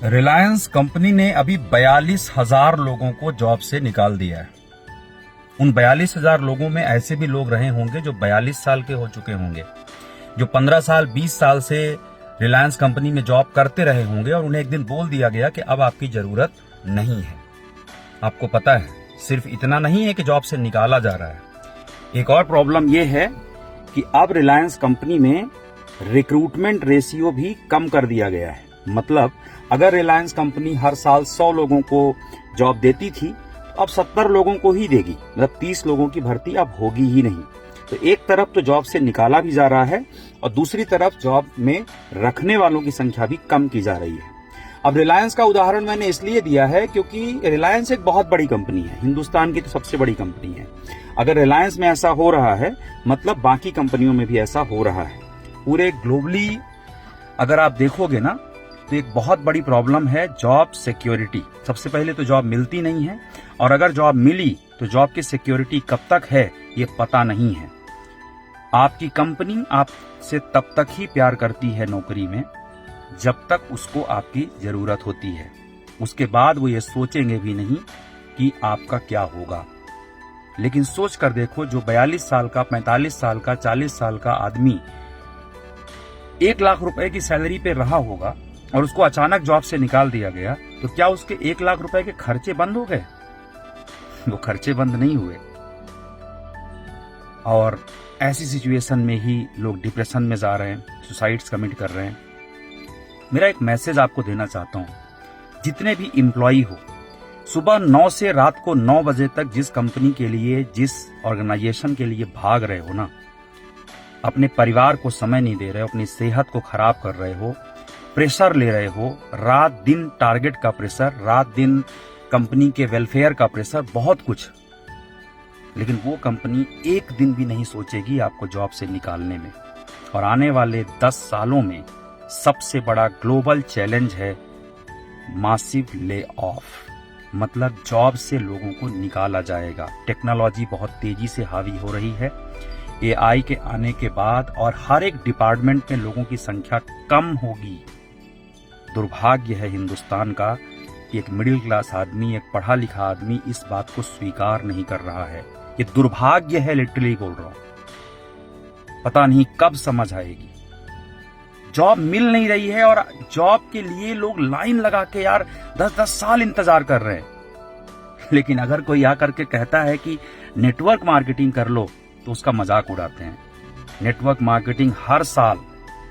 Reliance company ने अभी 42,000 लोगों को जॉब से निकाल दिया है। उन 42,000 लोगों में ऐसे भी लोग रहे होंगे जो 42 साल के हो चुके होंगे, जो 15 साल 20 साल से रिलायंस कंपनी में जॉब करते रहे होंगे और उन्हें एक दिन बोल दिया गया कि अब आपकी जरूरत नहीं है। आपको पता है, सिर्फ इतना नहीं है कि जॉब से निकाला जा रहा है, एक और प्रॉब्लम यह है कि अब रिलायंस कंपनी में रिक्रूटमेंट रेशियो भी कम कर दिया गया है। मतलब अगर रिलायंस कंपनी हर साल 100 लोगों को जॉब देती थी, अब 70 लोगों को ही देगी। मतलब 30 लोगों की भर्ती अब होगी ही नहीं। तो एक तरफ तो जॉब से निकाला भी जा रहा है और दूसरी तरफ जॉब में रखने वालों की संख्या भी कम की जा रही है। अब रिलायंस का उदाहरण मैंने इसलिए दिया है क्योंकि रिलायंस एक बहुत बड़ी कंपनी है, हिंदुस्तान की तो सबसे बड़ी कंपनी है। अगर रिलायंस में ऐसा हो रहा है, मतलब बाकी कंपनियों में भी ऐसा हो रहा है। पूरे ग्लोबली अगर आप देखोगे ना, तो एक बहुत बड़ी प्रॉब्लम है जॉब सिक्योरिटी। सबसे पहले तो जॉब मिलती नहीं है, और अगर जॉब मिली तो जॉब की सिक्योरिटी कब तक है ये पता नहीं है। आपकी कंपनी आपसे तब तक ही प्यार करती है नौकरी में जब तक उसको आपकी जरूरत होती है। उसके बाद वो ये सोचेंगे भी नहीं कि आपका क्या होगा। लेकिन सोच कर देखो, जो 42 साल का, 45 साल का, 40 साल का आदमी 1 लाख रुपए की सैलरी पे रहा होगा और उसको अचानक जॉब से निकाल दिया गया, तो क्या उसके 1 लाख रुपए के खर्चे बंद हो गए? वो खर्चे बंद नहीं हुए। और ऐसी सिचुएशन में ही लोग डिप्रेशन में जा रहे हैं, सुसाइड्स कमिट कर रहे हैं। मेरा एक मैसेज आपको देना चाहता हूं, जितने भी एम्प्लॉई हो, सुबह 9 से रात को 9 बजे तक जिस कंपनी के लिए, जिस ऑर्गेनाइजेशन के लिए भाग रहे हो ना, अपने परिवार को समय नहीं दे रहे हो, अपनी सेहत को खराब कर रहे हो, प्रेशर ले रहे हो, रात दिन टारगेट का प्रेशर, रात दिन कंपनी के वेलफेयर का प्रेशर, बहुत कुछ। लेकिन वो कंपनी एक दिन भी नहीं सोचेगी आपको जॉब से निकालने में। और आने वाले 10 सालों में सबसे बड़ा ग्लोबल चैलेंज है मासिव ले ऑफ। मतलब जॉब से लोगों को निकाला जाएगा। टेक्नोलॉजी बहुत तेजी से हावी हो रही है एआई के आने के बाद, और हर एक डिपार्टमेंट में लोगों की संख्या कम होगी। दुर्भाग्य है हिंदुस्तान का कि एक मिडिल क्लास आदमी, एक पढ़ा लिखा आदमी इस बात को स्वीकार नहीं कर रहा है। ये दुर्भाग्य है, लिटरली बोल रहा हूं। पता नहीं कब समझ आएगी। जॉब मिल नहीं रही है और जॉब के लिए लोग लाइन लगा के यार 10-10 साल इंतजार कर रहे हैं। लेकिन अगर कोई आकर के कहता है कि नेटवर्क मार्केटिंग कर लो, तो उसका मजाक उड़ाते हैं। नेटवर्क मार्केटिंग हर साल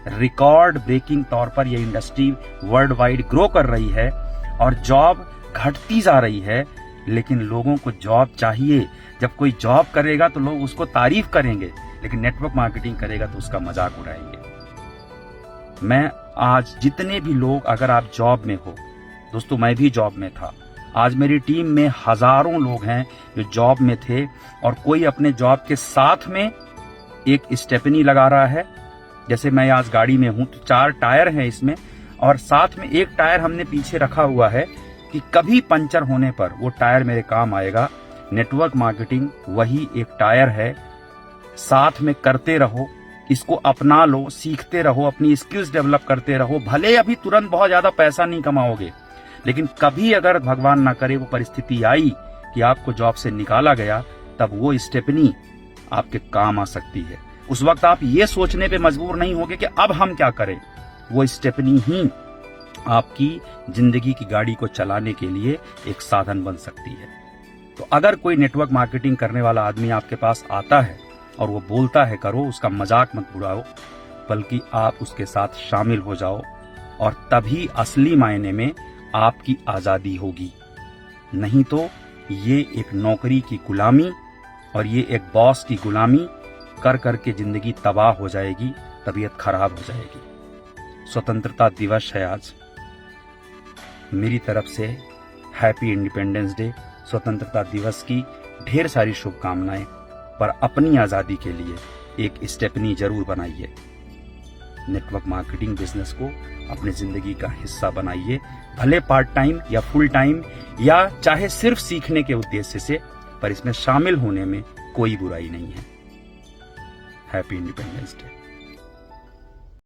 रिकॉर्ड ब्रेकिंग तौर पर यह इंडस्ट्री वर्ल्ड वाइड ग्रो कर रही है और जॉब घटती जा रही है। लेकिन लोगों को जॉब चाहिए। जब कोई जॉब करेगा तो लोग उसको तारीफ करेंगे, लेकिन नेटवर्क मार्केटिंग करेगा तो उसका मजाक उड़ाएंगे। मैं आज जितने भी लोग, अगर आप जॉब में हो, दोस्तों मैं भी जॉब में था, आज मेरी टीम में हजारों लोग हैं जो जॉब में थे, और कोई अपने जॉब के साथ में एक स्टेपनी लगा रहा है। जैसे मैं आज गाड़ी में हूं तो 4 टायर हैं इसमें, और साथ में एक टायर हमने पीछे रखा हुआ है कि कभी पंचर होने पर वो टायर मेरे काम आएगा। नेटवर्क मार्केटिंग वही एक टायर है। साथ में करते रहो, इसको अपना लो, सीखते रहो, अपनी स्किल्स डेवलप करते रहो। भले अभी तुरंत बहुत ज्यादा पैसा नहीं कमाओगे, लेकिन कभी अगर भगवान ना करे वो परिस्थिति आई कि आपको जॉब से निकाला गया, तब वो स्टेपनी आपके काम आ सकती है। उस वक्त आप ये सोचने पे मजबूर नहीं होगे कि अब हम क्या करें। वो स्टेपनी ही आपकी जिंदगी की गाड़ी को चलाने के लिए एक साधन बन सकती है। तो अगर कोई नेटवर्क मार्केटिंग करने वाला आदमी आपके पास आता है और वो बोलता है करो, उसका मजाक मत उड़ाओ, बल्कि आप उसके साथ शामिल हो जाओ, और तभी असली मायने में आपकी आजादी होगी। नहीं तो ये एक नौकरी की गुलामी और ये एक बॉस की गुलामी कर करके जिंदगी तबाह हो जाएगी, तबीयत खराब हो जाएगी। स्वतंत्रता दिवस है आज। मेरी तरफ से हैप्पी इंडिपेंडेंस डे। स्वतंत्रता दिवस की ढेर सारी शुभकामनाएं। पर अपनी आजादी के लिए एक स्टेपनी जरूर बनाइए। नेटवर्क मार्केटिंग बिजनेस को अपनी जिंदगी का हिस्सा बनाइए, भले पार्ट टाइम या फुल टाइम, या चाहे सिर्फ सीखने के उद्देश्य से, पर इसमें शामिल होने में कोई बुराई नहीं है। Happy independence day.